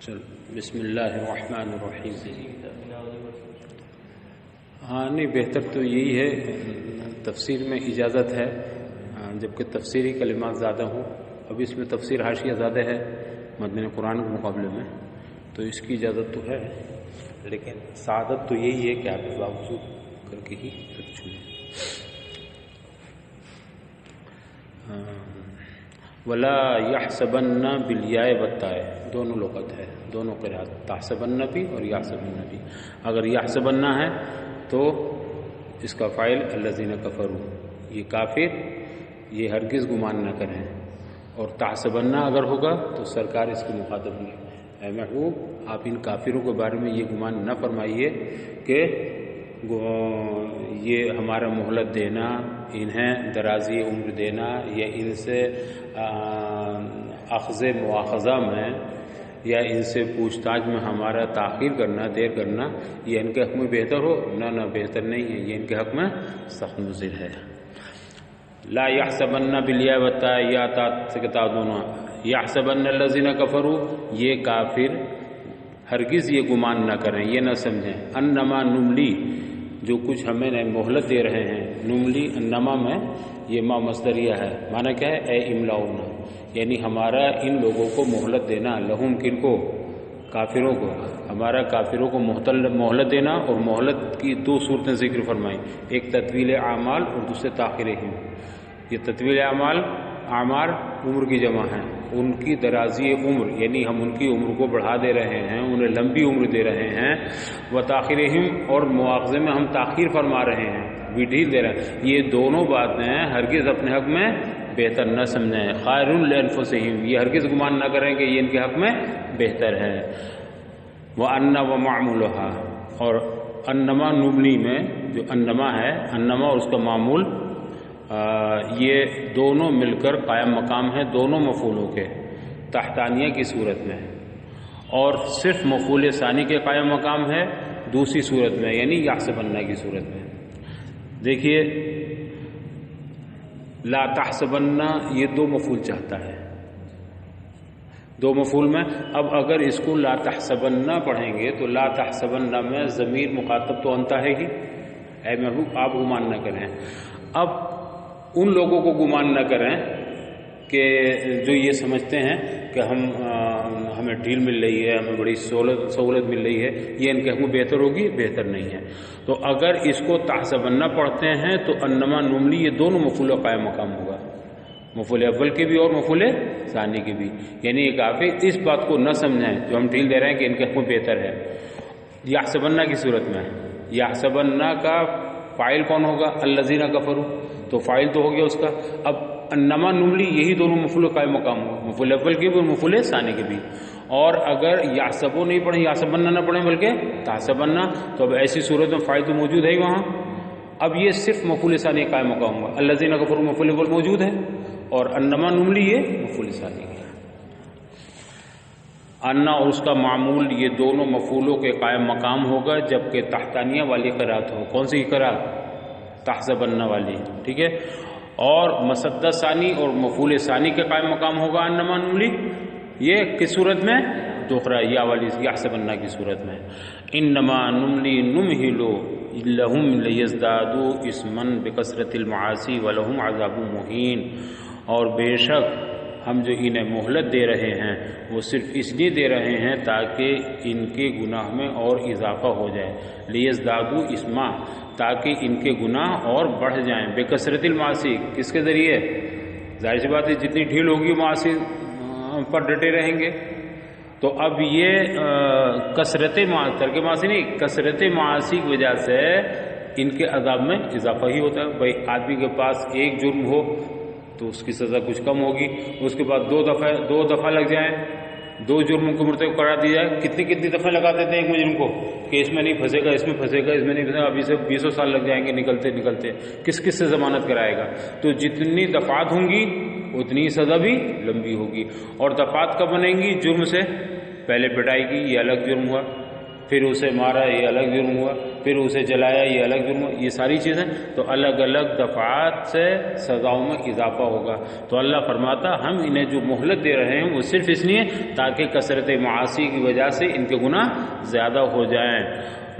چل بسم اللہ الرحمن الرحیم. ہاں نہیں، بہتر تو یہی ہے. تفسیر میں اجازت ہے جبکہ تفسیری کلمات زیادہ ہوں. اب اس میں تفسیر حاشیہ زیادہ ہے متن قرآن کے مقابلے میں، تو اس کی اجازت تو ہے، لیکن سعادت تو یہی ہے کہ آپ باوضو کر کے ہی رکھیں. ولا یحسبن بالیاء والتاء، دونوں لغت ہے، دونوں قرات، تحسبن بھی اور یحسبن بھی. اگر یحسبن ہے تو اس کا فاعل الذین کفروا، یہ کافر، یہ ہرگز گمان نہ کریں. اور تحسبن اگر ہوگا تو سرکار اس کے مخاطب ہوں گے، اے محبوب آپ ان کافروں کے بارے میں یہ گمان نہ فرمائیے کہ یہ ہمارا مہلت دینا، انہیں درازی عمر دینا، یا ان سے اخذ مواخذہ میں یا ان سے پوچھ تاچھ میں ہمارا تاخیر کرنا، دیر کرنا، یہ ان کے حق میں بہتر ہو؟ نہ بہتر نہیں ہے، یہ ان کے حق میں سخت مضر ہے. لا یحسبن بالیاء والتاء، یا تا سے کتا دونوں، یحسبن الذین کفروا، یہ کافر ہرگز یہ گمان نہ کریں، یہ نہ سمجھیں، انما نملی، جو کچھ ہمیں مہلت دے رہے ہیں. نملی انما میں یہ ما مصدریہ ہے، معنی کیا ہے؟ اے املاؤنا، یعنی ہمارا ان لوگوں کو مہلت دینا، لہم کن کو؟ کافروں کو، ہمارا کافروں کو مہلت دینا. اور مہلت کی دو صورتیں ذکر فرمائیں، ایک تطویل اعمال اور دوسرے تاخیر ہم. یہ تطویل اعمال، اعمار عمر کی جمع ہے، ان کی درازی عمر، یعنی ہم ان کی عمر کو بڑھا دے رہے ہیں، انہیں لمبی عمر دے رہے ہیں. و تاخیرہم، اور مواخذے میں ہم تاخیر فرما رہے ہیں، ڈھیل دے رہے ہیں. یہ دونوں باتیں ہرگز اپنے حق میں بہتر نہ سمجھیں. خیر لانفسہم، یہ ہرگز گمان نہ کریں کہ یہ ان کے حق میں بہتر ہے. وان ومعمولها، اور انما نملی میں جو انما ہے، انما اور اس کا معمول، یہ دونوں مل کر قائم مقام ہے دونوں مفعولوں کے تحتانیہ کی صورت میں، اور صرف مفعول ثانی کے قائم مقام ہے دوسری صورت میں، یعنی یحسبن کی صورت میں. دیکھیے لا تحسبن، یہ دو مفعول چاہتا ہے، دو مفعول میں. اب اگر اس کو لا تحسبن پڑھیں گے تو لا تحسبن میں ضمیر مخاطب تو انت ہے ہی، اے محبوب آپ گمان نہ کریں. اب ان لوگوں کو گمان نہ کریں کہ جو یہ سمجھتے ہیں کہ ہمیں ڈھیل مل رہی ہے، ہمیں بڑی سہولت مل رہی ہے، یہ ان کے حق میں بہتر ہوگی، بہتر نہیں ہے. تو اگر اس کو تحسبن پڑھتے ہیں تو انما نملی، یہ دونوں مفعول قائم مقام ہوگا، مفعول اول کے بھی اور مفعول ثانی کے بھی. یعنی یہ کافی اس بات کو نہ سمجھیں جو ہم ڈھیل دے رہے ہیں کہ ان کے حق میں بہتر ہے. یحسبن کی صورت میں یحسبن کا فاعل کون ہوگا؟ الذین کفروا، تو فاعل تو ہو گیا اس کا. اب انما نملی، یہی دونوں مفعول قائم مقام ہو، مفعول اول کے بھی اور مفعول ثانی کے بھی. اور اگر یحسبو نہیں پڑھیں، یحسبن نہ پڑھیں بلکہ تحسبن، تو اب ایسی صورت میں فاعل تو موجود ہے ہی وہاں. اب یہ صرف مفعول ثانی قائم مقام ہوگا. الذین کفروا مفعول اول موجود ہے، اور انما نملی یہ مفعول ثانی ہے. انا اور اس کا معمول، یہ دونوں مفعولوں کے قائم مقام ہوگا جبکہ تحتانیہ والی قرات ہو. کون سی قرات؟ تحسبن والی، ٹھیک ہے. اور مصدر ثانی اور مفعول ثانی کے قائم مقام ہوگا انما نملی. یہ کس صورت میں؟ دوسرا یا والی یحسبن کی صورت میں. انما نملی نمہل لہم لیزدادوا اثما بکثرۃ المعاصی ولہم عذاب مہین. اور بے شک ہم جو انہیں مہلت دے رہے ہیں وہ صرف اس لیے دے رہے ہیں تاکہ ان کے گناہ میں اور اضافہ ہو جائے. لیزدادوا اثما، تاکہ ان کے گناہ اور بڑھ جائیں. بکثرۃ المعاصی، کس کے ذریعے؟ ظاہر سی بات ہے جتنی ڈھیل ہوگی معاصی پر ڈٹے رہیں گے. تو اب یہ کثرت ترک معاصی نہیں، کثرت معاصی کی وجہ سے ان کے عذاب میں اضافہ ہی ہوتا ہے. بھائی آدمی کے پاس ایک جرم ہو تو اس کی سزا کچھ کم ہوگی، اس کے بعد دو دفعہ لگ جائیں، دو جرموں کو مرتکب قرار دیا جائے. کتنی دفعہ لگا دیتے ہیں ایک مجرم کو کہ اس میں نہیں پھنسے گا، اس میں پھنسے گا، اس میں نہیں پھنسے گا. ابھی سے 20 سال لگ جائیں گے نکلتے کس سے ضمانت کرائے گا؟ تو جتنی دفعات ہوں گی اتنی سزا بھی لمبی ہوگی. اور دفعات کب بنیں گی؟ جرم سے پہلے پٹائی کی، یہ الگ جرم ہوا، پھر اسے مارا، یہ الگ جرم ہوا، پھر اسے جلایا یہ الگ جرم، یہ ساری چیزیں تو الگ الگ دفعات سے سزاؤں میں اضافہ ہوگا۔ تو اللہ فرماتا ہم انہیں جو مہلت دے رہے ہیں وہ صرف اس لیے تاکہ کثرت معاصی کی وجہ سے ان کے گناہ زیادہ ہو جائیں۔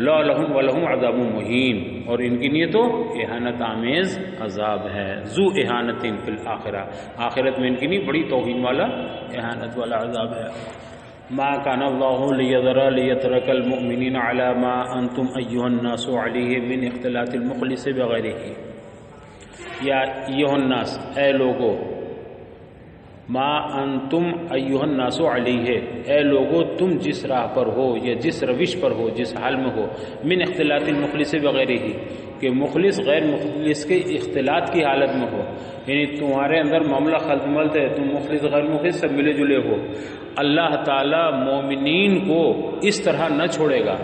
لا لہم ولہم عذاب مہین، اور ان کے لیے تو اہانت آمیز عذاب ہے، ذو اہانت فی الآخرہ، آخرت میں ان کے لیے بڑی توہین والا اہانت والا عذاب ہے۔ ما کان اللہ لیذر لیترک المؤمنین علی ما انتم ایھا الناس علیہ من اختلاط المخلص بغیرہ، یا ایھا الناس اے لوگو، ما انتم ایھا الناس علیہ اے لوگو تم جس راہ پر ہو یا جس روش پر ہو، جس حال میں ہو، من اختلاط المخلص بغیرہ، کہ مخلص غیر مخلص کے اختلاط کی حالت میں ہو، یعنی تمہارے اندر معاملہ خلط ملط ہے، تم مخلص غیر مخلص سب ملے جلے ہو، اللہ تعالی مومنین کو اس طرح نہ چھوڑے گا۔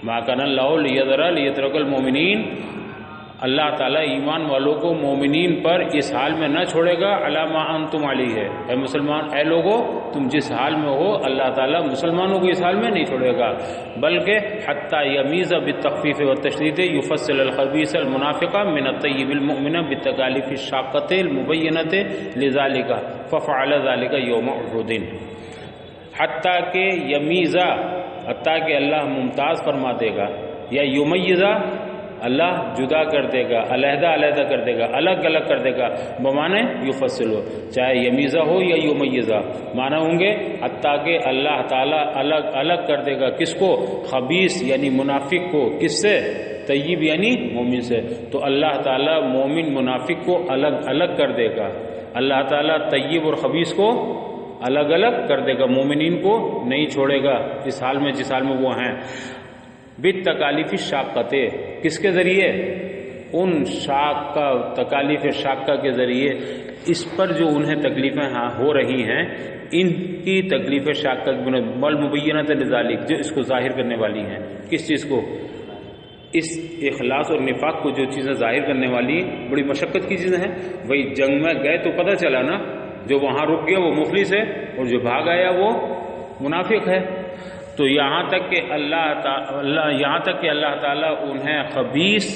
ما کان اللہ لیذر لیترک المؤمنین، اللہ تعالیٰ ایمان والوں کو مومنین پر اس حال میں نہ چھوڑے گا، علی ما انتم علیہ، اے مسلمان اے لوگو تم جس حال میں ہو اللہ تعالیٰ مسلمانوں کو اس حال میں نہیں چھوڑے گا، بلکہ حتی یمیز بالتخفیف والتشدید یفصل الخبیث المنافق من الطیب المؤمن بالتکالیف الشاقۃ المبینۃ لذالک ففعل ذلک یوم احد، حتیٰ کہ یمیزہ، حتیٰ کہ اللہ ممتاز فرما دے گا، یا یمیزہ اللہ جدا کر دے گا، علیحدہ علیحدہ کر دے گا، الگ الگ کر دے گا، بمانے یفصل ہو، چاہے یمیزہ ہو یا یمیزہ، معنی ہوں گے حتیٰ کہ اللہ تعالیٰ الگ الگ کر دے گا، کس کو؟ خبیث یعنی منافق کو، کس سے؟ طیب یعنی مومن سے، تو اللہ تعالیٰ مومن منافق کو الگ الگ کر دے گا، اللہ تعالیٰ طیب اور خبیث کو الگ الگ کر دے گا، مومنین کو نہیں چھوڑے گا اس حال میں جس حال میں وہ ہیں۔ بالتکالیف الشاقۃ، کس کے ذریعے؟ ان شاقہ، تکالیف شاقہ کے ذریعے، اس پر جو انہیں تکلیفیں ہو رہی ہیں ان کی تکلیف شاقہ والمبینۃ لذالک، جو اس کو ظاہر کرنے والی ہیں، کس چیز کو؟ اس اخلاص اور نفاق کو جو چیزیں ظاہر کرنے والی بڑی مشقت کی چیزیں ہیں، وہی جنگ میں گئے تو پتہ چلا نا، جو وہاں رک گیا وہ مخلص ہے اور جو بھاگ آیا وہ منافق ہے۔ تو یہاں تک کہ اللہ تعالیٰ انہیں خبیث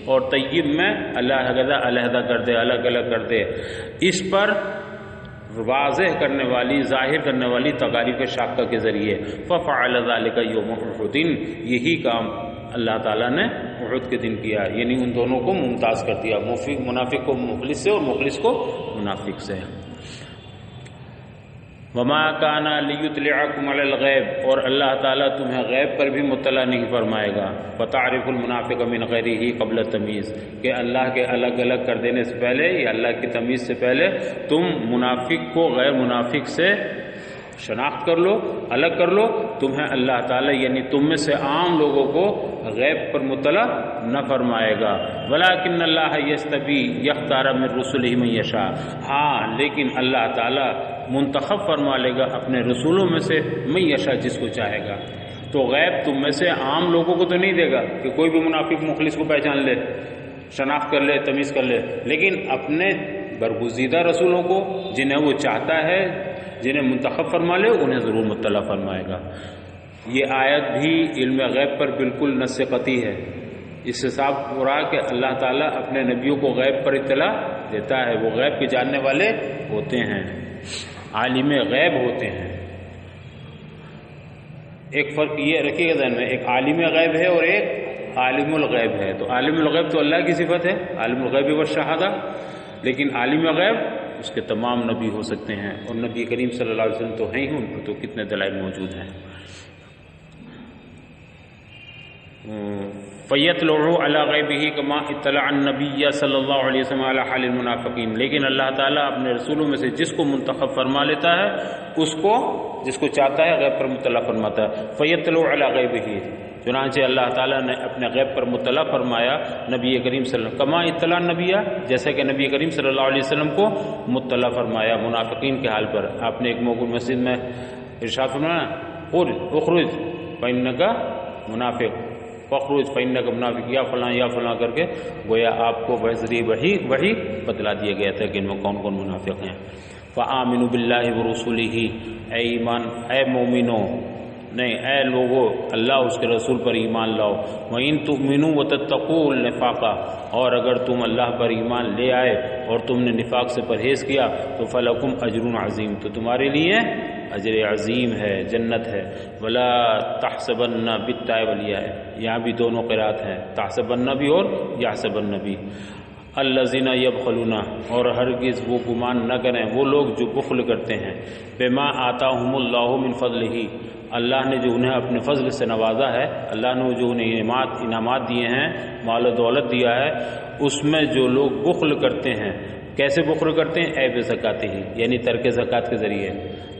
اور طیب میں علیحدہ کر دے، الگ الگ کر دے، اس پر واضح کرنے والی، ظاہر کرنے والی تکالیف شاقہ کے ذریعے، ففعل ذلک یوم احد، یہی کام اللہ تعالیٰ نے احد کے دن کیا، یعنی ان دونوں کو ممتاز کر دیا، منافق کو مخلص سے اور مخلص کو منافق سے۔ وما کان لیطلعکم علی الغیب، اور اللہ تعالیٰ تمہیں غیب پر بھی مطلع نہیں فرمائے گا، فتعرف المنافق من غیرہ قبل تمیز، کہ اللہ کے الگ الگ کر دینے سے پہلے یا اللہ کی تمیز سے پہلے تم منافق کو غیر منافق سے شناخت کر لو، الگ کر لو، تمہیں اللہ تعالیٰ یعنی تم میں سے عام لوگوں کو غیب پر مطلع نہ فرمائے گا۔ ولیکن اللہ یستبی یختار من رسلہ من یشاء، ہاں لیکن اللہ تعالیٰ منتخب فرما لے گا اپنے رسولوں میں سے من یشاء، جس کو چاہے گا۔ تو غیب تم میں سے عام لوگوں کو تو نہیں دے گا کہ کوئی بھی منافق مخلص کو پہچان لے، شناخت کر لے، تمیز کر لے، لیکن اپنے برگزیدہ رسولوں کو جنہیں وہ چاہتا ہے، جنہیں منتخب فرما لے، انہیں ضرور مطلع فرمائے گا۔ یہ آیت بھی علم غیب پر بالکل نص قطعی ہے، اس سے صاف ہو رہا کہ اللہ تعالیٰ اپنے نبیوں کو غیب پر اطلاع دیتا ہے، وہ غیب کے جاننے والے ہوتے ہیں، عالم غیب ہوتے ہیں۔ ایک فرق یہ رکھیے گا ذہن میں، ایک عالم غیب ہے اور ایک عالم الغیب ہے۔ تو عالم الغیب تو اللہ کی صفت ہے، عالم الغیب والشہادہ، لیکن عالم غیب اس کے تمام نبی ہو سکتے ہیں، اور نبی کریم صلی اللہ علیہ وسلم تو ہیں ہی، ان پر تو کتنے دلائل موجود ہیں۔ فَيَطْلُعُ عَلَى غَيْبِهِ كَمَا اطَّلَعَ النَّبِيَّ صلی اللہ علیہ وسلم عَلَى حَالِ الْمُنَافِقِينَ، لیکن اللہ تعالیٰ اپنے رسولوں میں سے جس کو منتخب فرما لیتا ہے اس کو، جس کو چاہتا ہے غیب پر مطلع فرماتا ہے۔ فَيَطْلُعُ عَلَى غَيْبِهِ، چنانچہ اللہ تعالیٰ نے اپنے غیب پر مطلع فرمایا نبی کریم صلی اللہ علیہ وسلم، کما اطلاع النبی، جیسے کہ نبی کریم صلی اللہ علیہ وسلم کو مطلع فرمایا منافقین کے حال پر۔ آپ نے ایک موقع مسجد میں ارشاد فرمایا، اخرج فإنک منافق، فخرج فإنک منافق، یا فلاں کر کے گویا آپ کو بذریعہ وحی بتلا دیا گیا تھا کہ ان میں کون کون منافق ہیں۔ فآمنوا باللہ ورسولہ، اے مومنو نہیں اے لوگو اللہ اس کے رسول پر ایمان لاؤ، وَإِن تُؤْمِنُوا وَتَتَّقُوا النِّفَاقَ، اور اگر تم اللہ پر ایمان لے آئے اور تم نے نفاق سے پرہیز کیا تو فَلَكُمْ أَجْرٌ عَظِيمٌ، تو تمہارے لیے اجر عظیم ہے، جنت ہے۔ وَلَا تَحْسَبَنَّ بِالتَّاءِ وَالْيَاءِ، یہاں بھی دونوں قرات ہیں، تحسبن بھی اور یحسبن بھی۔ الذین یبخلون، اور ہرگز وہ گمان نہ کریں وہ لوگ جو بخل کرتے ہیں، بما آتاہم اللہ من فضلہ، اللہ نے جو انہیں اپنے فضل سے نوازا ہے، اللہ نے جو انہیں انعامات دیے ہیں، مال و دولت دیا ہے، اس میں جو لوگ بخل کرتے ہیں، کیسے بخل کرتے ہیں؟ عیب زکاتہ ہی، یعنی ترک زکات کے ذریعے۔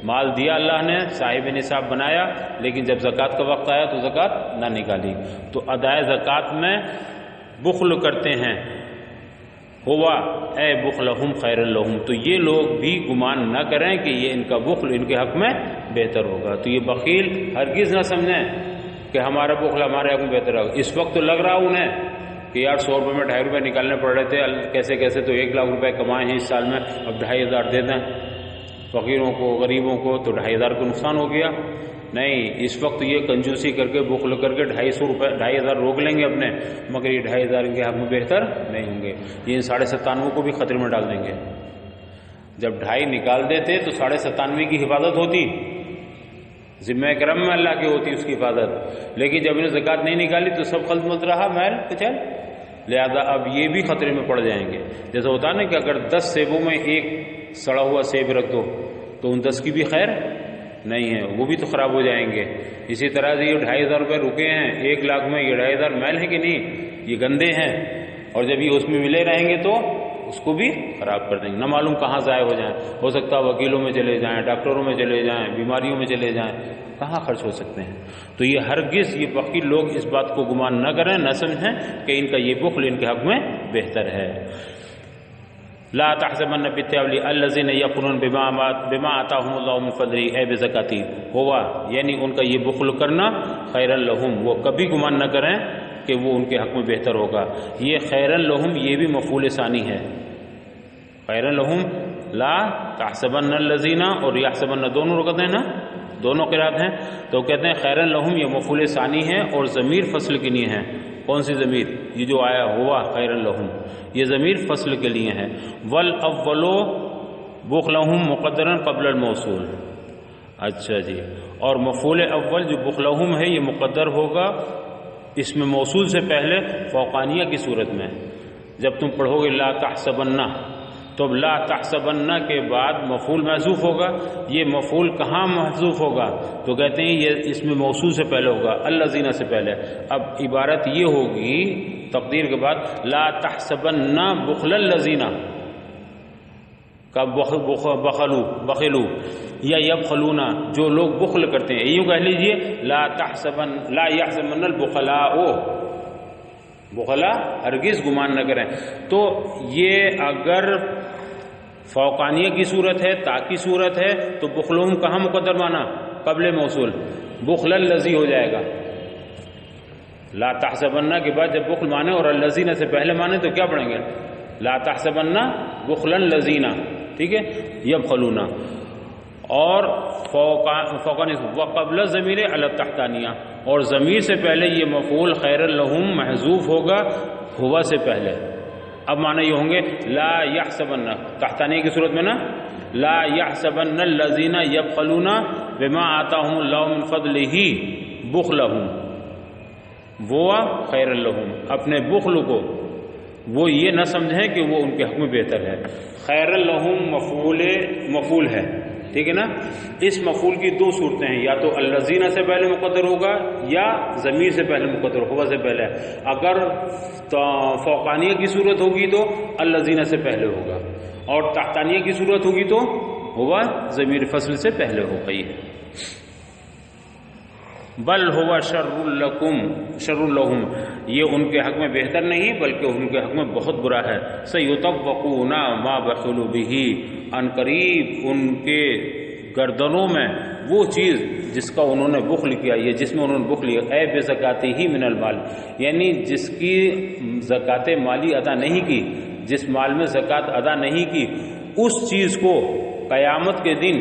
مال دیا اللہ نے، صاحب نصاب بنایا، لیکن جب زکات کا وقت آیا تو زکات نہ نکالی، تو ادائے زکات میں بخل کرتے ہیں۔ ہوا اے بخلہم خیر لہم، تو یہ لوگ بھی گمان نہ کریں کہ یہ ان کا بخل ان کے حق میں بہتر ہوگا۔ تو یہ بخیل ہرگز نہ سمجھیں کہ ہمارا بخل ہمارے حق میں بہتر ہوگا۔ اس وقت تو لگ رہا انہیں کہ یار 100 روپے میں 2.5 روپے نکالنے پڑ رہے تھے، کیسے کیسے تو 1 لاکھ روپے کمائے ہیں اس سال میں، اب 2,500 دے دیں فقیروں کو غریبوں کو، تو 2,500 کو نقصان ہو گیا۔ نہیں، اس وقت یہ کنجوسی کر کے بخل کر کے 2,500 روک لیں گے اپنے، مگر یہ 2,500 ان کے حق میں بہتر نہیں ہوں گے، یہ 97.5 کو بھی خطرے میں ڈال دیں گے۔ جب 2.5 نکال دیتے تو 97.5 کی حفاظت ہوتی، ذمہ کرم میں اللہ کی ہوتی اس کی حفاظت، لیکن جب انہیں زکوٰۃ نہیں نکالی تو سب خلط مت رہا محل کچل، لہذا اب یہ بھی خطرے میں پڑ جائیں گے۔ جیسا ہوتا ہے نا کہ اگر 10 سیبوں میں ایک سڑا ہوا سیب رکھ دو تو ان 10 کی بھی خیر نہیں ہے، وہ بھی تو خراب ہو جائیں گے۔ اسی طرح سے یہ 2,500 روپے رکے ہیں 1 لاکھ میں، یہ 2,500 میل ہیں کہ نہیں، یہ گندے ہیں، اور جب یہ اس میں ملے رہیں گے تو اس کو بھی خراب کر دیں گے، نہ معلوم کہاں ضائع ہو جائیں، ہو سکتا ہے وکیلوں میں چلے جائیں، ڈاکٹروں میں چلے جائیں، بیماریوں میں چلے جائیں، کہاں خرچ ہو سکتے ہیں۔ تو یہ ہرگز یہ فقیر لوگ اس بات کو گمان نہ کریں، نہ سمجھیں کہ ان کا یہ بخل ان کے حق میں بہتر ہے۔ لا تحسبن بالتاویل الذين يقولون بما آتاهم الله من فضله اے بزکاتی ہوا، یعنی ان کا یہ بخل کرنا خیر لہم، وہ کبھی گمان نہ کریں کہ وہ ان کے حق میں بہتر ہوگا۔ یہ خیر لہم یہ بھی مفعول ثانی ہے، خیر لہم لا تحسبن الذین اور یحسبن دونوں رکعت ہیں نا، دونوں قرات ہیں، تو کہتے ہیں خیر لہم یہ مفعول ثانی ہے اور ضمیر فصل کے لیے ہے۔ کون سی ضمیر؟ یہ جو آیا ہوا خیر لہم، یہ ضمیر فصل کے لیے ہے۔ والاول بخلہم مقدرا قبل الموصول، اچھا جی، اور مفعول اول جو بخلہم ہے یہ مقدر ہوگا اس میں موصول سے پہلے فوقانیہ کی صورت میں۔ جب تم پڑھو گے لا تحسبن، تو لا تحسبن کے بعد مفعول محذوف ہوگا، یہ مفعول کہاں محذوف ہوگا؟ تو کہتے ہیں یہ اس میں موصول سے پہلے ہوگا، الذین سے پہلے۔ اب عبارت یہ ہوگی تقدیر کے بعد لا تحسبن بخل الذین کا بخلو یا یبخلون جو لوگ بخل کرتے ہیں، یوں کہہ لیجئے لا یحسبن البخلاء، بخلا ہرگز گمان نہ کریں۔ تو یہ اگر فوقانیہ کی صورت ہے، تا کی صورت ہے، تو بخلہم کہاں مقدر مانا؟ قبل موصول، بخل الذی ہو جائے گا۔ لا تحسبن کے بعد جب بخل مانے اور الذین سے پہلے مانے تو کیا پڑھیں گے؟ لا تحسبن بخل الذین، ٹھیک ہے، یبخلون، اور فوقانی وقبل ضمیر علی التحتانیہ، اور ضمیر سے پہلے یہ مفعول خیر لہم محذوف ہوگا ہوا سے پہلے۔ اب معنی یہ ہوں گے لا یحسبن، تحتانیہ کی صورت میں نا، لا یحسبن الذین یبخلون بما آتاہم اللہ من فضلہ بخلہم، وہ خیر لہم، اپنے بخل کو وہ یہ نہ سمجھیں کہ وہ ان کے حق میں بہتر ہے۔ خیر لہم مفعول ہے، ٹھیک ہے نا، اس مفعول کی 2 صورتیں ہیں، یا تو الذین سے پہلے مقدر ہوگا یا ضمیر سے پہلے مقدر ہوگا سے پہلے۔ اگر فوقانیہ کی صورت ہوگی تو الذین سے پہلے ہوگا، اور تحتانیہ کی صورت ہوگی تو ہوا ضمیر فصل سے پہلے ہوگا۔ یہ بل ہوا شر لہم، یہ ان کے حق میں بہتر نہیں بلکہ ان کے حق میں بہت برا ہے۔ سیطوقون ما بخلوا بہ، ان قریب ان کے گردنوں میں وہ چیز جس کا انہوں نے بخل کیا، یہ جس میں انہوں نے بخل کیا، اے بے زکاتہ ہی من المال، یعنی جس کی زکات مالی ادا نہیں کی، جس مال میں زکات ادا نہیں کی، اس چیز کو قیامت کے دن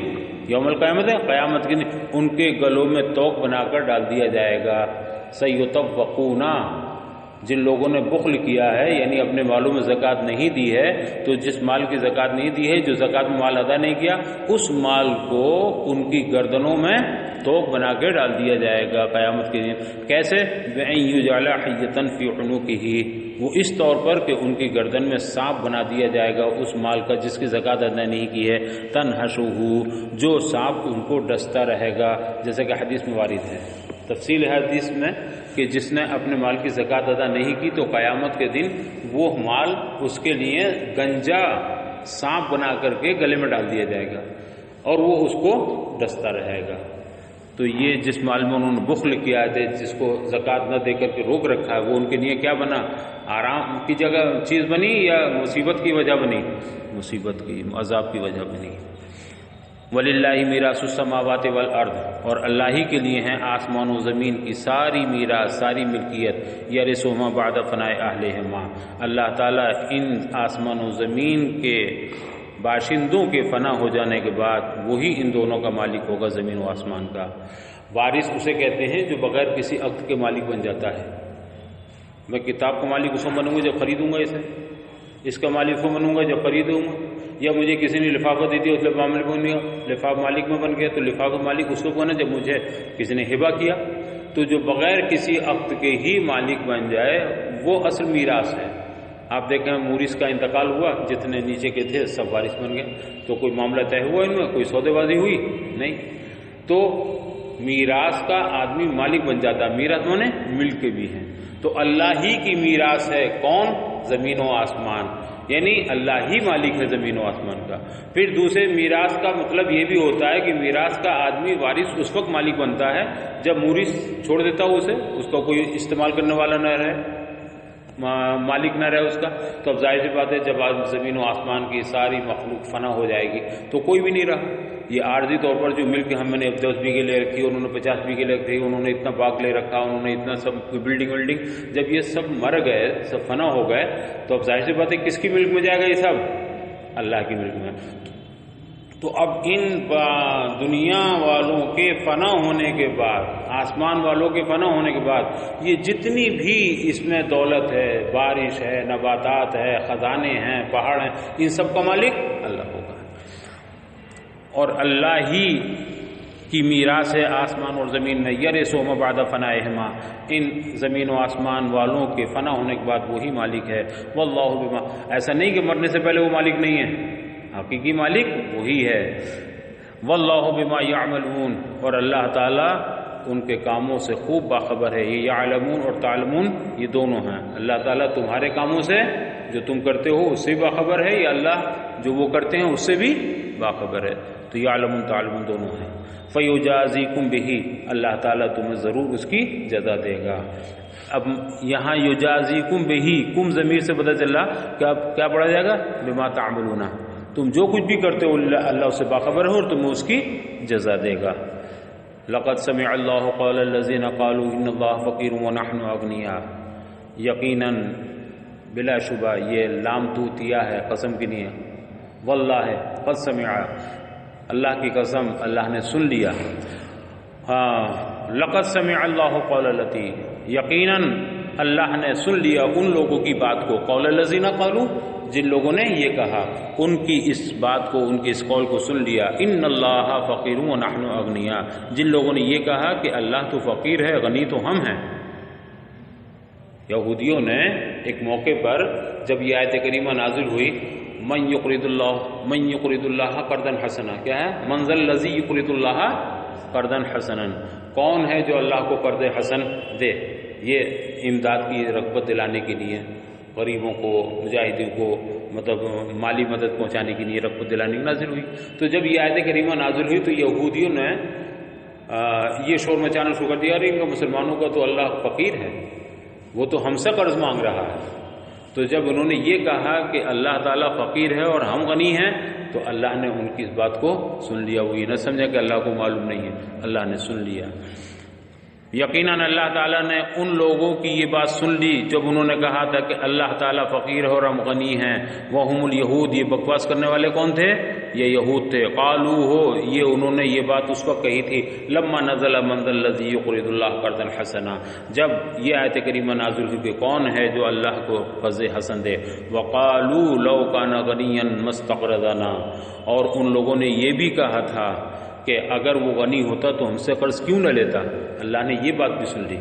یوم القیامت ہے قیامت کے دن ان کے گلوں میں توق بنا کر ڈال دیا جائے گا. سیطوقون، جن لوگوں نے بخل کیا ہے یعنی اپنے مالوں میں زکوٰۃ نہیں دی ہے، تو جس مال کی زکوٰۃ نہیں دی ہے، جو زکوٰۃ میں مال ادا نہیں کیا، اس مال کو ان کی گردنوں میں توق بنا کے ڈال دیا جائے گا قیامت کے دن. کیسے؟ بِأَن يُجْعَلَ حَيَّةً فِي عُنُقِهِ، وہ اس طور پر کہ ان کی گردن میں سانپ بنا دیا جائے گا اس مال کا جس کی زکوٰۃ ادا نہیں کی ہے. تنحشوہ، جو سانپ ان کو ڈستا رہے گا، جیسے کہ حدیث میں وارد ہے. تفصیل ہے حدیث میں کہ جس نے اپنے مال کی زکوٰۃ ادا نہیں کی تو قیامت کے دن وہ مال اس کے لیے گنجا سانپ بنا کر کے گلے میں ڈال دیا جائے گا اور وہ اس کو ڈستا رہے گا. تو یہ جس مال میں انہوں نے بخل کیا ہے، جس کو زکوٰۃ نہ دے کر کے روک رکھا ہے، وہ ان کے لیے کیا بنا؟ آرام کی جگہ چیز بنی یا مصیبت کی وجہ بنی؟ مصیبت کی، عذاب کی وجہ بنی. وَلِلَّهِ مِيرَاثُ السَّمَاوَاتِ وَالْأَرْضِ، اور اللہ ہی کے لیے ہیں آسمان و زمین کی ساری میراث، ساری ملکیت. يَرِثُهُمَا بَعْدَ فَنَاءِ أَهْلِهِمَا، اللہ تعالیٰ ان آسمان و زمین کے باشندوں کے فنا ہو جانے کے بعد وہی ان دونوں کا مالک ہوگا، زمین و آسمان کا. وارث اسے کہتے ہیں جو بغیر کسی عقد کے مالک بن جاتا ہے. میں کتاب کا مالک اس کو بنوں گا جب خریدوں گا، اسے اس کا مالک کو بنوں گا جب خریدوں گا، یا مجھے کسی نے لفافہ دی تھی اس لفاف مالک بن گیا، لفاف مالک میں بن گیا، تو لفاف مالک اس کو بنا جب مجھے کسی نے ہبہ کیا. تو جو بغیر کسی عقد کے ہی مالک بن جائے وہ اصل میراث ہے. آپ دیکھیں مورث کا انتقال ہوا، جتنے نیچے کے تھے سب وارث بن گئے، تو کوئی معاملہ طے ہوا ان میں؟ کوئی سودے بازی ہوئی نہیں. تو میراث کا آدمی مالک بن جاتا. میراث میں نے ملک کے بھی ہیں. تو اللہ ہی کی میراث ہے کون؟ زمین و آسمان، یعنی اللہ ہی مالک ہے زمین و آسمان کا. پھر دوسرے میراث کا مطلب یہ بھی ہوتا ہے کہ میراث کا آدمی وارث اس وقت مالک بنتا ہے جب مورث چھوڑ دیتا ہو اسے، اس کا کوئی استعمال کرنے والا نہ رہے، مالک نہ رہے اس کا. تو اب ظاہر سی بات ہے جب زمین و آسمان کی ساری مخلوق فنا ہو جائے گی تو کوئی بھی نہیں رہا. یہ عارضی طور پر جو ملک ہم نے 10 بیگھے لے رکھی، انہوں نے 50 بیگھے لے رکھی، انہوں نے اتنا باغ لے رکھا، انہوں نے اتنا سب بلڈنگ، جب یہ سب مر گئے، سب فنا ہو گئے، تو اب ظاہر سی بات ہے کس کی ملک میں جائے گا یہ سب؟ اللہ کی ملک میں. تو اب ان دنیا والوں کے فنا ہونے کے بعد، آسمان والوں کے فنا ہونے کے بعد، یہ جتنی بھی اس میں دولت ہے، بارش ہے، نباتات ہے، خزانے ہیں، پہاڑ ہیں، ان سب کا مالک اللہ ہوگا. اور اللہ ہی کی میراث ہے آسمان اور زمین میں. یرثُهُمَا بَعْدَ فَنَائِهِمَا، ان زمین و آسمان والوں کے فنا ہونے کے بعد وہی مالک ہے. وَاللَّهُ بِمَا، ایسا نہیں کہ مرنے سے پہلے وہ مالک نہیں ہے، حقیقی مالک وہی ہے. واللہ بما یعملون، اور اللہ تعالیٰ ان کے کاموں سے خوب باخبر ہے. یہ یعلمون اور تعلمون یہ دونوں ہیں. اللہ تعالیٰ تمہارے کاموں سے جو تم کرتے ہو اس سے باخبر ہے، یا اللہ جو وہ کرتے ہیں اس سے بھی باخبر ہے. تو یعلمون تعلمون دونوں ہیں. فیجازیکم بہ، اللہ تعالیٰ تمہیں ضرور اس کی جزا دے گا. اب یہاں یجازیکم بہ، کم ضمیر سے پتہ چلا کیا پڑھا جائے گا؟ بما تعملون، تم جو کچھ بھی کرتے ہو اللہ اس سے باخبر ہے اور تمہیں اس کی جزا دے گا. لقد سمع اللہ قول الذین قالوا ان اللہ فقیر ونحن اغنیاء، یقیناً بلا شبہ یہ لام توتیہ ہے قسم کی نہیں ہے. واللہ قد سمع، اللہ کی قسم اللہ نے سن لیا. لقد سمع اللہ قول التی، یقیناً اللہ نے سن لیا ان لوگوں کی بات کو. قول الذین قالوا، جن لوگوں نے یہ کہا، ان کی اس بات کو، ان کے اس قول کو سن لیا. ان اللہ فقیر ونحن اغنیاء، جن لوگوں نے یہ کہا کہ اللہ تو فقیر ہے، غنی تو ہم ہیں. یہودیوں نے ایک موقع پر جب یہ آیت کریمہ نازل ہوئی، من یقرض اللہ قرضا حسنا، کیا ہے؟ من ذا الذی یقرض اللہ قرضا حسنا، کون ہے جو اللہ کو قرض حسن دے؟ یہ امداد کی رغبت دلانے کے لیے، غریبوں کو، مجاہدین کو مطلب مالی مدد پہنچانے کے لیے رغبت دلانے کی نازل ہوئی. تو جب یہ آیت کریمہ نازل ہوئی تو یہودیوں نے یہ شور مچانا شروع کر دیا، ارے ان کا مسلمانوں کا تو اللہ فقیر ہے، وہ تو ہم سے قرض مانگ رہا ہے. تو جب انہوں نے یہ کہا کہ اللہ تعالیٰ فقیر ہے اور ہم غنی ہیں، تو اللہ نے ان کی اس بات کو سن لیا. وہ یہ نہ سمجھا کہ اللہ کو معلوم نہیں ہے، اللہ نے سن لیا. یقیناً اللہ تعالیٰ نے ان لوگوں کی یہ بات سن لی جب انہوں نے کہا تھا کہ اللہ تعالیٰ فقیر ہے اور ہم غنی ہیں. وہم الیہود، یہ بکواس کرنے والے کون تھے؟ یہ یہود تھے. قالو ہو، یہ انہوں نے یہ بات اس وقت کہی تھی لما نزل من ذا الذی یقرض اللہ قرضا حسنا، جب یہ آیت کریمہ نازل ہوئی کہ کون ہے جو اللہ کو قرض حسن دے. وقالو لو کان غنیا ما استقرضنا، اور ان لوگوں نے یہ بھی کہا تھا کہ اگر وہ غنی ہوتا تو ہم سے قرض کیوں نہ لیتا. اللہ نے یہ بات بھی سن لی،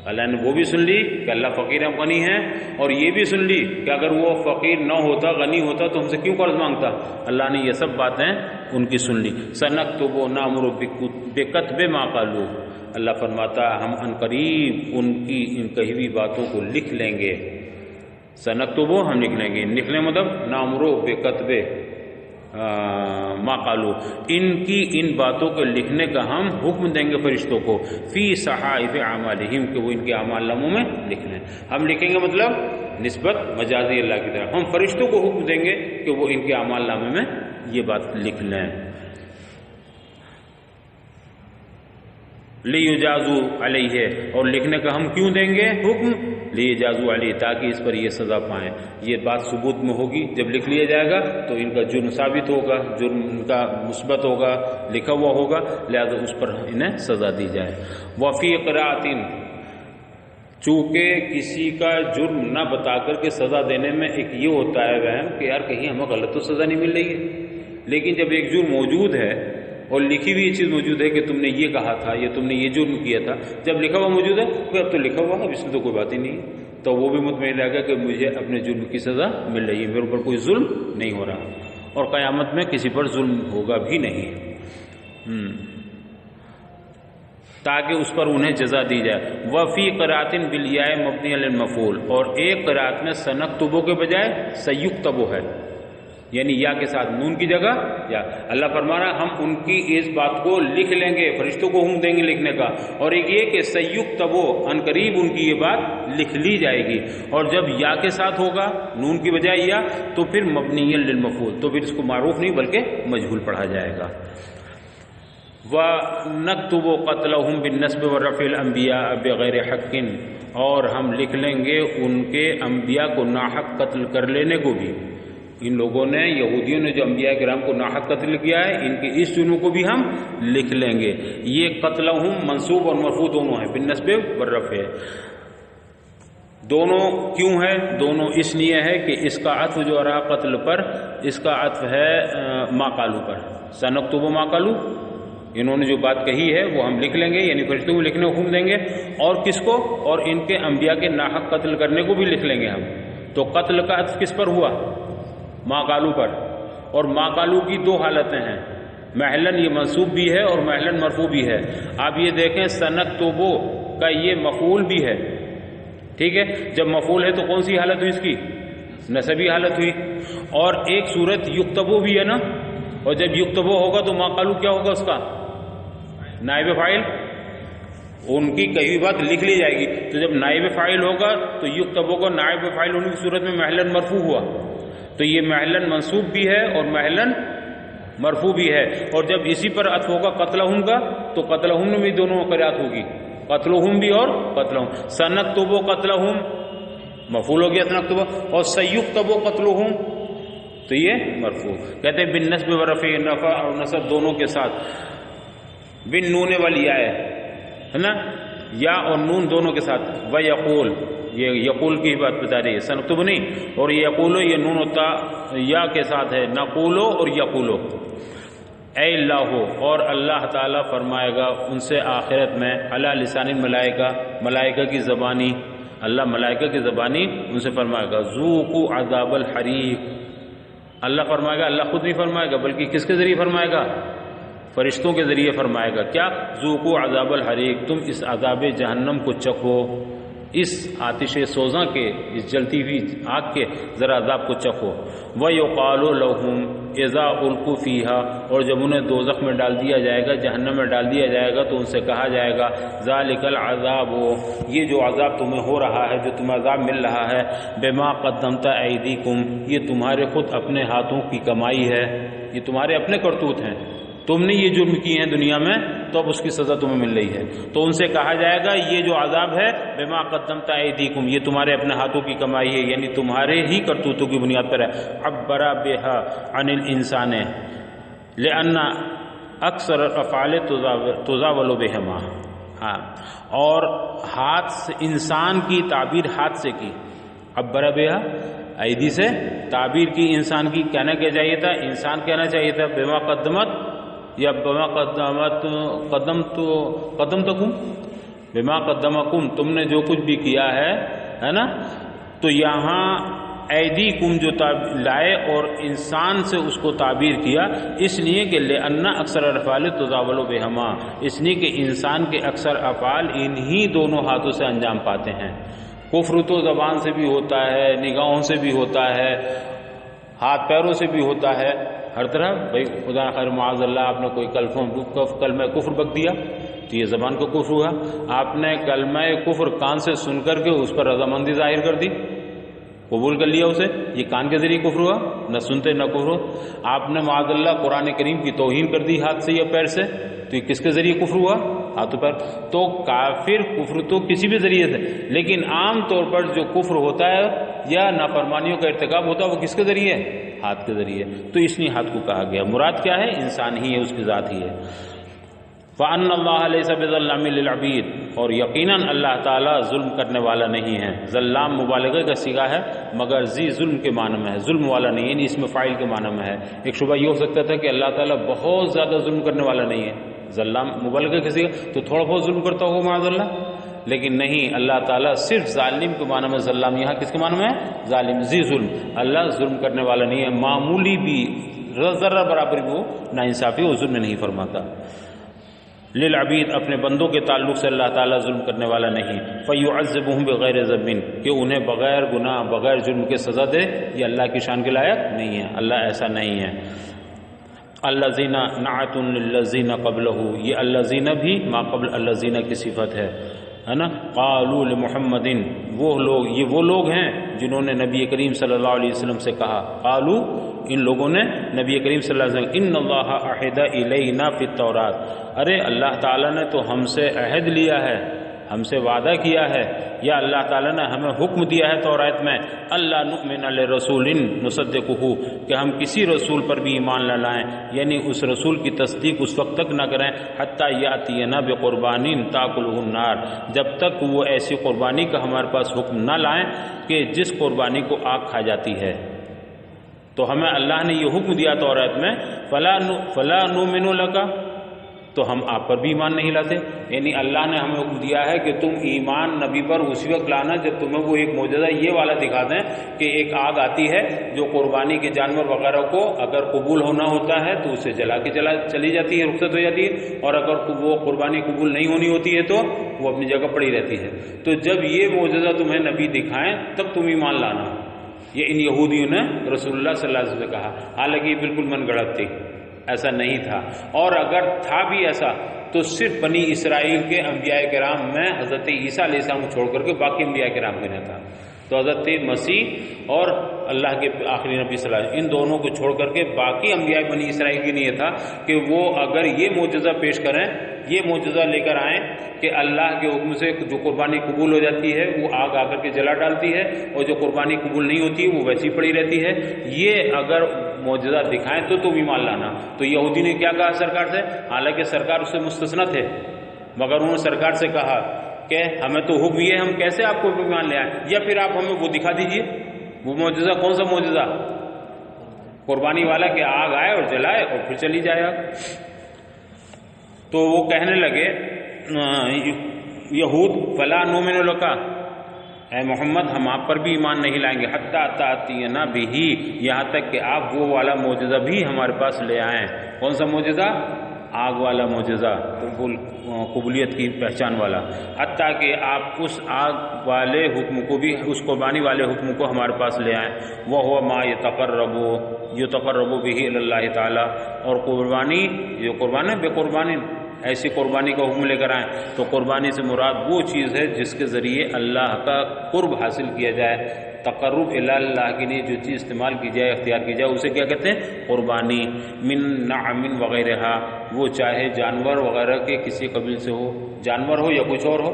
اللہ نے وہ بھی سن لی کہ اللہ فقیر ہے غنی ہے، اور یہ بھی سن لی کہ اگر وہ فقیر نہ ہوتا غنی ہوتا تو ہم سے کیوں قرض مانگتا. اللہ نے یہ سب باتیں ان کی سن لی. سنکتب نامر بکتب ما قالوا، اللہ فرماتا ہم ان قریب ان کی ان کہی ہوئی باتوں کو لکھ لیں گے. سنکتب ہم لکھ لیں گے، لکھنے مطلب نامر بکتب ما قالوا، ان کی ان باتوں کے لکھنے کا ہم حکم دیں گے فرشتوں کو. فی صحائف اعمالہم، کہ وہ ان کے اعمال ناموں میں لکھ لیں. ہم لکھیں گے مطلب نسبت مجازی اللہ کی طرف، ہم فرشتوں کو حکم دیں گے کہ وہ ان کے اعمال نامے میں یہ بات لکھ لیں. لیجازوا علیہ، اور لکھنے کا ہم کیوں دیں گے حکم؟ لیجازوا علیہ، تاکہ اس پر یہ سزا پائیں. یہ بات ثبوت میں ہوگی، جب لکھ لیا جائے گا تو ان کا جرم ثابت ہوگا، جرم ان کا مثبت ہوگا، لکھا ہوا ہوگا، لہذا اس پر انہیں سزا دی جائے. وفی قراءۃ، چونکہ کسی کا جرم نہ بتا کر کے سزا دینے میں ایک یہ ہوتا ہے وہم کہ یار کہیں ہمیں غلط تو سزا نہیں مل رہی ہے، لیکن جب ایک جرم موجود ہے اور لکھی ہوئی یہ چیز موجود ہے کہ تم نے یہ کہا تھا یا تم نے یہ جرم کیا تھا، جب لکھا ہوا موجود ہے اب تو لکھا ہوا ہے، اب اس میں تو کوئی بات ہی نہیں ہے، تو وہ بھی مطمئن رہے گا کہ مجھے اپنے جرم کی سزا مل رہی ہے، میرے اوپر کوئی ظلم نہیں ہو رہا، اور قیامت میں کسی پر ظلم ہوگا بھی نہیں، تاکہ اس پر انہیں جزا دی جائے. وفی قراءۃ بالیاء مبنی علی المفعول، اور ایک قراءت میں سنکتبو کے بجائے سیکتبو ہے، یعنی یا کے ساتھ نون کی جگہ یا. اللہ فرما رہا ہم ان کی اس بات کو لکھ لیں گے، فرشتوں کو حکم دیں گے لکھنے کا. اور ایک یہ کہ سیکتبو، ان قریب ان کی یہ بات لکھ لی جائے گی. اور جب یا کے ساتھ ہوگا نون کی بجائے یا، تو پھر مبنی للمفعول، تو پھر اس کو معروف نہیں بلکہ مجہول پڑھا جائے گا. وَنَكْتُبُ قَتْلَهُمْ بِالنَّسْبِ وَرَفْعِ الْأَنْبِيَاءَ بِغَيْرِ حَقٍّ، اور ہم لکھ لیں گے ان کے انبیاء کو ناحق قتل کر لینے کو بھی. ان لوگوں نے، یہودیوں نے جو انبیاء کرام کو ناحق قتل کیا ہے، ان کے اس جرم کو بھی ہم لکھ لیں گے. یہ قتلہم منصوب اور مرفوع دونوں ہیں، بالنسب والرفع. دونوں کیوں ہے؟ دونوں اس لیے ہے کہ اس کا عطف جو رہا قتل پر، اس کا عطف ہے ما قالو پر. سنکتب ما قالو، انہوں نے جو بات کہی ہے وہ ہم لکھ لیں گے، یعنی فرشتوں کو لکھنے حکم دیں گے. اور کس کو؟ اور ان کے انبیاء کے ناحق قتل کرنے کو بھی لکھ لیں گے ہم. تو قتل کا عطف کس پر ہوا؟ ما قالو پر. اور ما قالو کی دو حالتیں ہیں، محلن یہ منصوب بھی ہے اور محلن مرفوع بھی ہے. آپ یہ دیکھیں سنکتبو کا یہ مفعول بھی ہے، ٹھیک ہے. جب مفعول ہے تو کون سی حالت ہوئی اس کی؟ نسبی حالت ہوئی. اور ایک صورت یکتبو بھی ہے نا، اور جب یکتبو ہوگا تو ما قالو کیا ہوگا اس کا؟ نائب فاعل. ان کی کئی بات لکھ لی جائے گی، تو جب نائب فاعل ہوگا تو یکتبو کا نائب فاعل ہونے کی صورت میں محلن مرفوع ہوا. تو یہ محلن منصوب بھی ہے اور محلن مرفوع بھی ہے. اور جب اسی پر عطف ہوگا قتلہم کا تو قتلہم میں بھی دونوں قرات ہوگی، قتلہم بھی اور قتلہم. سنکتبو قتلہم مفعول ہو گیا سنکتبو، اور سیکتبو قتلہم تو یہ مرفوع. کہتے ہیں بالنسب ورفع، نفع اور نصب دونوں کے ساتھ. بن نون والیاء ہے نا، یا اور نون دونوں کے ساتھ. ویقول، یہ یقول کی بات بتا رہی ہے، سنکتب نہیں. اور یہ یقولو یہ نون و تا یا کے ساتھ ہے، نقولو اور یقولو. اے اللہ ہو، اور اللہ تعالیٰ فرمائے گا ان سے آخرت میں علی لسان الملائکہ، ملائکہ کی زبانی، اللہ ملائکہ کی زبانی ان سے فرمائے گا ذوقوا عذاب الحریق. اللہ فرمائے گا، اللہ خود نہیں فرمائے گا بلکہ کس کے ذریعے فرمائے گا؟ فرشتوں کے ذریعے فرمائے گا. کیا؟ ذوقوا عذاب الحریق، تم اس عذاب جہنم کو چکھو، اس آتش سوزاں کے، اس جلتی ہوئی آگ کے ذرا عذاب کو چکھو. وَيُقَالُ لَهُمْ إِذَا أُلْقُوا فِيهَا، اور جب انہیں دوزخ میں ڈال دیا جائے گا، جہنم میں ڈال دیا جائے گا تو ان سے کہا جائے گا ذَلِكَ الْعَذَابُ، یہ جو عذاب تمہیں ہو رہا ہے، جو تمہیں عذاب مل رہا ہے، بِمَا قَدَّمْتَ أَيْدِيكُمْ، یہ تمہارے خود اپنے ہاتھوں کی کمائی ہے، یہ تمہارے اپنے کرتوت ہیں، تم نے یہ جرم کیے ہیں دنیا میں تو اب اس کی سزا تمہیں مل رہی ہے. تو ان سے کہا جائے گا یہ جو عذاب ہے بما قدمت ایدیکم، یہ تمہارے اپنے ہاتھوں کی کمائی ہے، یعنی تمہارے ہی کرتوتوں کی بنیاد پر ہے. عبر بها عن الانسان لان اکثر الافعال تزاول بهما. ہاں، اور ہاتھ سے انسان کی تعبیر ہاتھ سے کی. عبر بها ایدی سے تعبیر کی انسان کی، کہنا کیا چاہیے تھا؟ انسان کہنا چاہیے تھا بما قدمت یا بما قدمتکم، بما قدمکم، تم نے جو کچھ بھی کیا ہے نا. تو یہاں ایدیکم جو لائے اور انسان سے اس کو تعبیر کیا، اس لیے کہ لأن اکثر الافعال تزاول بہما، اس لیے کہ انسان کے اکثر افعال انہی دونوں ہاتھوں سے انجام پاتے ہیں. کفر تو زبان سے بھی ہوتا ہے، نگاہوں سے بھی ہوتا ہے، ہاتھ پیروں سے بھی ہوتا ہے، ہر طرح. بھائی خدا خیر معاذ اللہ آپ نے کوئی کلمہ کفر بک دیا تو یہ زبان کا کفر ہوا. آپ نے کلمہ کفر کان سے سن کر کے اس پر رضامندی ظاہر کر دی، قبول کر لیا اسے، یہ کان کے ذریعے کفر ہوا، نہ سنتے نہ کفر ہو. آپ نے معاذ اللہ قرآن کریم کی توہین کر دی ہاتھ سے یا پیر سے، تو یہ کس کے ذریعے کفر ہوا؟ ہاتھ پیر. تو کافر کفر تو کسی بھی ذریعے سے، لیکن عام طور پر جو کفر ہوتا ہے یا نافرمانیوں کا ارتکاب ہوتا ہے وہ کس کے ذریعے؟ ہاتھ کے ذریعے. تو اس لیے ہاتھ کو کہا گیا. مراد کیا ہے؟ انسان ہی ہے، اس کی ذات ہی ہے. فَأَنَّ اللَّهَ لَيْسَ بِظَلَّامٍ لِّلْعَبِيدِ، اور یقیناً اللہ تعالیٰ ظلم کرنے والا نہیں ہے. ظلام مبالغہ کا صیغہ ہے مگر ذی ظلم کے معنی میں ہے، ظلم والا نہیں، یعنی اس میں فاعل کے معنی میں ہے. ایک شبہ یہ ہو سکتا تھا کہ اللہ تعالیٰ بہت زیادہ ظلم کرنے والا نہیں ہے، ظلام مبالغہ کا صیغہ تو تھوڑا بہت ظلم کرتا ہوگا معاذ اللہ، لیکن نہیں، اللہ تعالیٰ صرف ظالم کے معنی میں ظلام، یہاں کس کے معنی میں ہے؟ ظالم، ذی ظلم. اللہ ظلم کرنے والا نہیں ہے، معمولی بھی ذرہ برابر بھی وہ ناانصافی اور ظلم نہیں فرماتا. للعبید، اپنے بندوں کے تعلق سے اللہ تعالیٰ ظلم کرنے والا نہیں. فیعذبہم بغیر ذنب، کہ انہیں بغیر گناہ بغیر جرم کے سزا دے، یہ اللہ کی شان کے لائق نہیں ہے، اللہ ایسا نہیں ہے. الذین نعت للذین قبلہ، یہ الذین بھی ما قبل الذین کی صفت ہے نا. قالوا لمحمد، یہ وہ لوگ ہیں جنہوں نے نبی کریم صلی اللہ علیہ وسلم سے کہا. قالوا، ان لوگوں نے نبی کریم صلی اللہ علیہ وسلم، ان اللہ عہد الینا فی التورات، ارے اللہ تعالیٰ نے تو ہم سے عہد لیا ہے، ہم سے وعدہ کیا ہے، یا اللہ تعالیٰ نے ہمیں حکم دیا ہے تورات میں، اللہ نؤمن لرسول نصدقہ، کہ ہم کسی رسول پر بھی ایمان نہ لائیں، یعنی اس رسول کی تصدیق اس وقت تک نہ کریں حتی یاتینا بقربان تاکلہ النار، جب تک وہ ایسی قربانی کا ہمارے پاس حکم نہ لائیں کہ جس قربانی کو آگ کھا جاتی ہے. تو ہمیں اللہ نے یہ حکم دیا تورات میں، فلا نؤمن لک، تو ہم آپ پر بھی ایمان نہیں لاتے. یعنی اللہ نے ہمیں حکم دیا ہے کہ تم ایمان نبی پر اسی وقت لانا جب تمہیں وہ ایک معجزہ یہ والا دکھا دیں کہ ایک آگ آتی ہے جو قربانی کے جانور وغیرہ کو اگر قبول ہونا ہوتا ہے تو اسے جلا کے چلی جاتی ہے، رخصت ہو جاتی ہے، اور اگر وہ قربانی قبول نہیں ہونی ہوتی ہے تو وہ اپنی جگہ پڑی رہتی ہے. تو جب یہ معجزہ تمہیں نبی دکھائیں تب تم ایمان لانا. یہ ان یہودیوں نے رسول اللہ صلی اللہ علیہ وسلم سے کہا، حالانکہ یہ بالکل من گڑت تھی، ایسا نہیں تھا. اور اگر تھا بھی ایسا تو صرف بنی اسرائیل کے انبیاء کرام میں حضرت عیسیٰ علیہ السلام کو چھوڑ کر کے باقی انبیاء کرام کے نہ تھا. تو حضرت مسیح اور اللہ کے آخری نبی صلی اللہ علیہ وسلم ان دونوں کو چھوڑ کر کے باقی انبیاء بنی اسرائیل کے لیے تھا کہ وہ اگر یہ معجزہ پیش کریں، یہ معجزہ لے کر آئیں کہ اللہ کے حکم سے جو قربانی قبول ہو جاتی ہے وہ آگ آ کر کے جلا ڈالتی ہے، اور جو قربانی قبول نہیں ہوتی وہ ویسی پڑی رہتی ہے، یہ اگر معجزہ دکھائیں تو تم ایمان لانا. تو یہودی نے کیا کہا سرکار سے؟ حالانکہ سرکار اس سے مستثنی تھے، مگر انہوں نے سرکار سے کہا کہ ہمیں تو حکم یہ، ہم کیسے آپ کو ایمان لے آئیں، یا پھر آپ ہمیں وہ دکھا دیجئے. وہ معجزہ کون سا معجزہ؟ قربانی والا کہ آگ آئے اور جلائے اور پھر چلی جائے آگ. تو وہ کہنے لگے یہود، فلا نؤمن لک، اے محمد ہم آپ پر بھی ایمان نہیں لائیں گے، حتی تأتینا بہ، یہاں تک کہ آپ وہ والا معجزہ بھی ہمارے پاس لے آئیں. کون سا معجزہ؟ آگ والا معجزہ، قبولیت کی پہچان والا. حتیٰ کہ آپ اس آگ والے حکم کو بھی، اس قربانی والے حکم کو ہمارے پاس لے آئیں. وَهُوَ مَا يَتَقَرَّبُ بِهِ إِلَى اللَّهِ تعالیٰ، اور قربانی، یہ قربانی بے قربانی، ایسی قربانی کا حکم لے کر آئیں. تو قربانی سے مراد وہ چیز ہے جس کے ذریعے اللہ کا قرب حاصل کیا جائے، تقرب الی اللہ کے لیے جو چیز استعمال کی جائے، اختیار کی جائے، اسے کیا کہتے ہیں؟ قربانی. من نعم وغیرہ، وہ چاہے جانور وغیرہ کے کسی قبیل سے ہو، جانور ہو یا کچھ اور ہو۔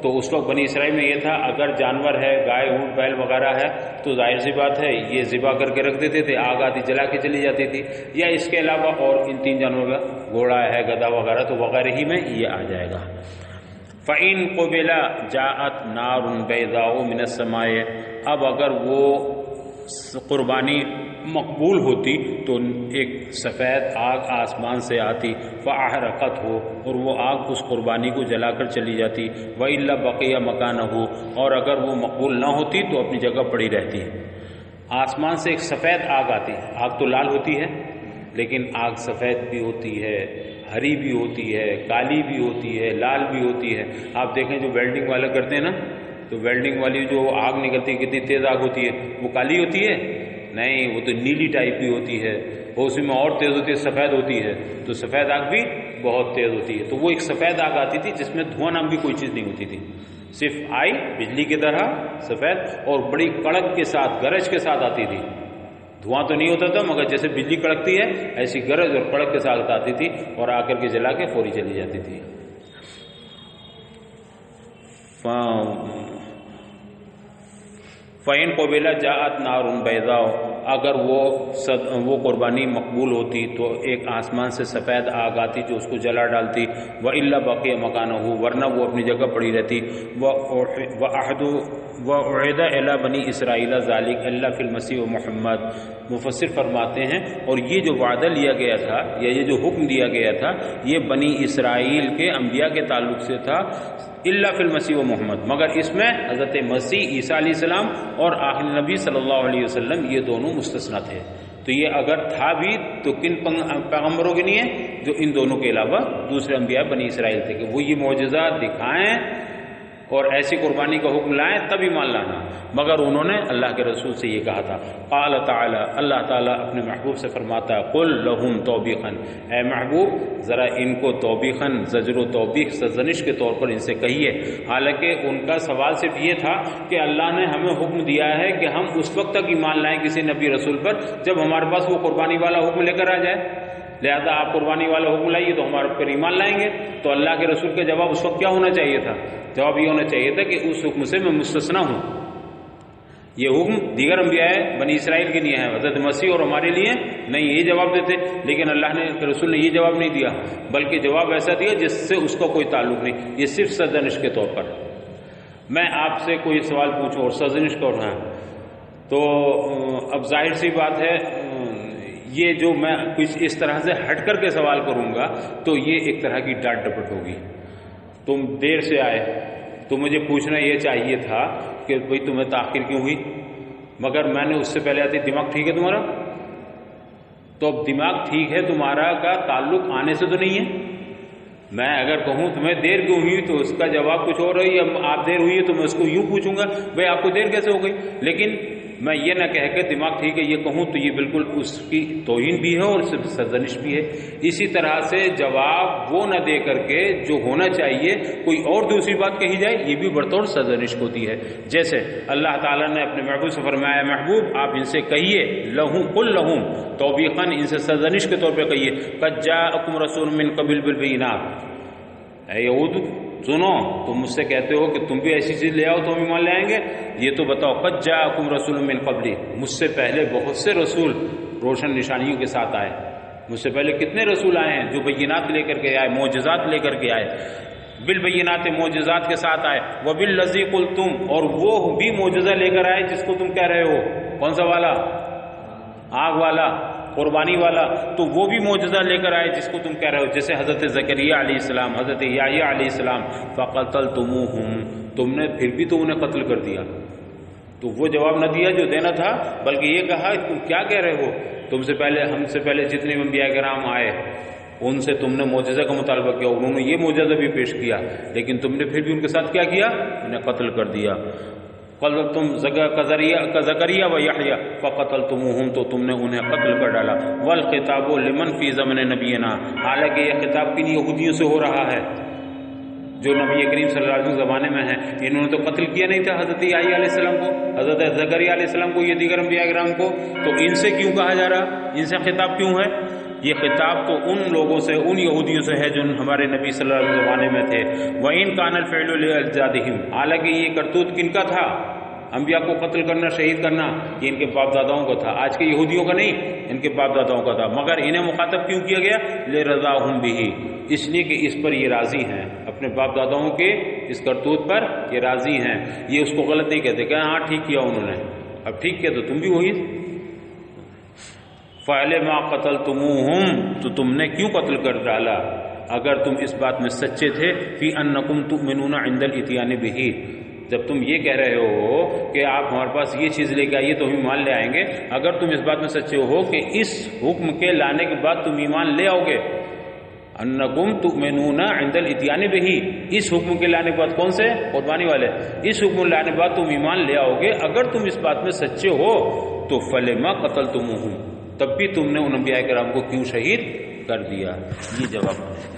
تو اس وقت بنی اسرائیل میں یہ تھا، اگر جانور ہے، گائے اونٹ بیل وغیرہ ہے، تو ظاہر سی بات ہے یہ ذبح کر کے رکھ دیتے تھے، آگ آتی جلا کے چلی جاتی تھی، یا اس کے علاوہ اور ان 3 جانوروں کا گھوڑا ہے، گدھا وغیرہ، تو وغیرہ ہی میں یہ آ جائے گا۔ فَإِن قُبِلَ جَاءَتْ نَارٌ بَيْضَاءُ مِنَ السَّمَاءِ، اب اگر وہ قربانی مقبول ہوتی تو ایک سفید آگ آسمان سے آتی، فَأَحْرَقَتْهُ، اور وہ آگ اس قربانی کو جلا کر چلی جاتی، وَإِلَّا بَقِيَ مَكَانَهُ، اور اگر وہ مقبول نہ ہوتی تو اپنی جگہ پڑی رہتی۔ آسمان سے ایک سفید آگ آتی، آگ تو لال ہوتی ہے لیکن آگ سفید بھی ہوتی ہے، ہری بھی ہوتی ہے، کالی بھی ہوتی ہے، لال بھی ہوتی ہے۔ آپ دیکھیں جو ویلڈنگ والے کرتے ہیں نا، تو ویلڈنگ والی جو آگ نکلتی ہے کتنی تیز آگ ہوتی ہے، وہ کالی ہوتی ہے؟ نہیں، وہ تو نیلی ٹائپ کی ہوتی ہے، وہ اسی میں اور تیز ہوتی ہے، سفید ہوتی ہے۔ تو سفید آگ بھی بہت تیز ہوتی ہے۔ تو وہ ایک سفید آگ آتی تھی جس میں دھواں نام بھی کوئی چیز نہیں ہوتی تھی، صرف آئی بجلی کی طرح سفید، اور بڑی کڑک کے ساتھ، گرج کے ساتھ آتی تھی۔ دھواں تو نہیں ہوتا تھا مگر جیسے بجلی کڑکتی ہے ایسی گرج اور کڑک کے ساتھ آتی تھی، اور آ کر کے جلا کے فوری چلی جاتی تھی۔ فَإِن قُبِلَ جَاءَتْ نَارٌ بَيْضَاءُ، اگر وہ قربانی مقبول ہوتی تو ایک آسمان سے سفید آگ آتی جو اس کو جلا ڈالتی، وَإِلَّا بَقِيَ مَكَانَهُ، ورنہ وہ اپنی جگہ پڑی رہتی۔ وَأُعِدَ إِلَى بَنِي إِسْرَائِيلَ ذَلِكَ إِلَّا فِي الْمَسِيحِ وَمُحَمَّدٍ، مفسر فرماتے ہیں اور یہ جو وعدہ لیا گیا تھا یا یہ جو حکم دیا گیا تھا یہ بنی اسرائیل کے انبیاء کے تعلق سے تھا، الا فی المسیح و محمد، مگر اس میں حضرت مسیح عیسیٰ علیہ السلام اور آخر نبی صلی اللہ علیہ وسلم یہ دونوں مستثنی تھے۔ تو یہ اگر تھا بھی تو کن پیغمبروں کے لیے؟ جو ان دونوں کے علاوہ دوسرے انبیاء بنی اسرائیل تھے، کہ وہ یہ معجزات دکھائیں اور ایسی قربانی کا حکم لائیں تب ایمان لانا، مگر انہوں نے اللہ کے رسول سے یہ کہا تھا۔ قال تعالی، اللہ تعالیٰ اپنے محبوب سے فرماتا ہے، قل لہم توبیخا، اے محبوب ذرا ان کو توبیخا، زجر و توبیخ، سرزنش کے طور پر ان سے کہیے۔ حالانکہ ان کا سوال صرف یہ تھا کہ اللہ نے ہمیں حکم دیا ہے کہ ہم اس وقت تک ایمان لائیں کسی نبی رسول پر جب ہمارے پاس وہ قربانی والا حکم لے کر آ جائے، لہذا آپ قربانی والا حکم لائیے تو ہمارے پر ایمان لائیں گے۔ تو اللہ کے رسول کا جواب اس وقت کیا ہونا چاہیے تھا؟ جواب یہ ہونا چاہیے تھا کہ اس حکم سے میں مستثنا ہوں، یہ حکم دیگر انبیاء بنی اسرائیل کے لیے ہے، حضرت مسیح اور ہمارے لیے نہیں، یہ جواب دیتے، لیکن اللہ نے کے رسول نے یہ جواب نہیں دیا، بلکہ جواب ایسا دیا جس سے اس کا کوئی تعلق نہیں، یہ صرف سرزنش کے طور پر۔ میں آپ سے کوئی سوال پوچھوں اور سرزنش کر رہا ہوں تو اب ظاہر سی بات ہے یہ جو میں کچھ اس طرح سے ہٹ کر کے سوال کروں گا تو یہ ایک طرح کی ڈانٹ ڈپٹ ہوگی۔ تم دیر سے آئے تو مجھے پوچھنا یہ چاہیے تھا کہ بھئی تمہیں تاخیر کیوں ہوئی، مگر میں نے اس سے پہلے آتی دماغ ٹھیک ہے تمہارا؟ تو اب دماغ ٹھیک ہے تمہارا کا تعلق آنے سے تو نہیں ہے۔ میں اگر کہوں تمہیں دیر کیوں ہوئی تو اس کا جواب کچھ اور ہے، یا آپ دیر ہوئی ہے تو میں اس کو یوں پوچھوں گا بھئی آپ کو دیر کیسے ہو گئی، لیکن میں یہ نہ کہہ کے دماغ ٹھیک ہے یہ کہوں تو یہ بالکل اس کی توہین بھی ہے اور سرزنش بھی ہے۔ اسی طرح سے جواب وہ نہ دے کر کے جو ہونا چاہیے کوئی اور دوسری بات کہی جائے یہ بھی بطور سرزنش ہوتی ہے۔ جیسے اللہ تعالیٰ نے اپنے محبوب سے فرمایا، محبوب آپ ان سے کہیے، لہم قل لہم توبیخا، ان سے سرزنش کے طور پہ کہیے، قد جاءکم رسول من قبل بالبینات، اے یہود سنو، تم مجھ سے کہتے ہو کہ تم بھی ایسی چیز لے آؤ تو ہم ایمان لے آئیں گے، یہ تو بتاؤ قد جاءکم رسول من قبلی، مجھ سے پہلے بہت سے رسول روشن نشانیوں کے ساتھ آئے، مجھ سے پہلے کتنے رسول آئے ہیں جو بینات لے کر کے آئے، معجزات لے کر کے آئے، بالبینات معجزات کے ساتھ آئے، وبالذی قلتم، اور وہ بھی معجزہ لے کر آئے جس کو تم کہہ رہے ہو، کون سا والا؟ آگ والا، قربانی والا، تو وہ بھی معجزہ لے کر آئے جس کو تم کہہ رہے ہو، جیسے حضرت زکریا علیہ السلام، حضرت یحییٰ علیہ السلام، فقتلتموہم، تم نے پھر بھی تو انہیں قتل کر دیا۔ تو وہ جواب نہ دیا جو دینا تھا، بلکہ یہ کہا تم کیا کہہ رہے ہو، تم سے پہلے ہم سے پہلے جتنے انبیاء کرام آئے ان سے تم نے معجزہ کا مطالبہ کیا، انہوں نے یہ معجزہ بھی پیش کیا، لیکن تم نے پھر بھی ان کے ساتھ کیا کیا، انہیں قتل کر دیا۔ قتلتم زکریا و یحییٰ فقتلتموہم، تو تم نے انہیں قتل کر ڈالا۔ والخطاب لمن فی زمن نبینا، حالانکہ یہ خطاب کن یہودیوں سے ہو رہا ہے جو نبی کریم صلی اللہ علیہ وسلم زمانے میں ہیں، انہوں نے تو قتل کیا نہیں تھا حضرت یحییٰ علیہ السلام کو، حضرت زکریا علیہ السلام کو، یہ دیگر انبیاء کرام کو، تو ان سے کیوں کہا جا رہا، ان سے خطاب کیوں ہے؟ یہ خطاب تو ان لوگوں سے، ان یہودیوں سے ہے جو ہمارے نبی صلی اللہ علیہ وسلم زمانے میں تھے۔ وَإِن كَانَ الْفِعْلُ لِأَجْدَادِهِمْ، حالانکہ یہ کرتوت کن کا تھا؟ انبیاء کو قتل کرنا، شہید کرنا، یہ ان کے باپ داداؤں کا تھا، آج کے یہودیوں کا نہیں، ان کے باپ داداؤں کا تھا۔ مگر انہیں مخاطب کیوں کیا گیا؟ لِرَضَاهُمْ بِهِ، اس لیے کہ اس پر یہ راضی ہیں، اپنے باپ داداؤں کے اس کرتوت پر یہ راضی ہیں، یہ اس کو غلط نہیں کہتے کہ ہاں ٹھیک کیا انہوں نے، اب ٹھیک کیا تو تم بھی وہی۔ فَعَلِمَا قَتَلْتُمُوهُمْ، تو تم نے کیوں قتل کر ڈالا اگر تم اس بات میں سچے تھے، فِي أَنَّكُمْ تُؤْمِنُونَ عِنْدَ الْإِتْيَانِ بِهِ، جب تم یہ کہہ رہے ہو کہ آپ ہمارے پاس یہ چیز لے کے آئیے تو ہم ایمان لے آئیں گے، اگر تم اس بات میں سچے ہو کہ اس حکم کے لانے کے بعد تم ایمان لے آؤ گے، انکم تؤمنون عند الاتیان بہ، اس حکم کے لانے کے بعد، کون سے؟ قربانی والے، اس حکم لانے کے بعد تم ایمان لے آؤ گے، اگر تم اس بات میں سچے ہو تو فلما قتلتموہم، تب بھی تم نے ان انبیاء کرام کو کیوں شہید کر دیا؟ یہ جواب ہے۔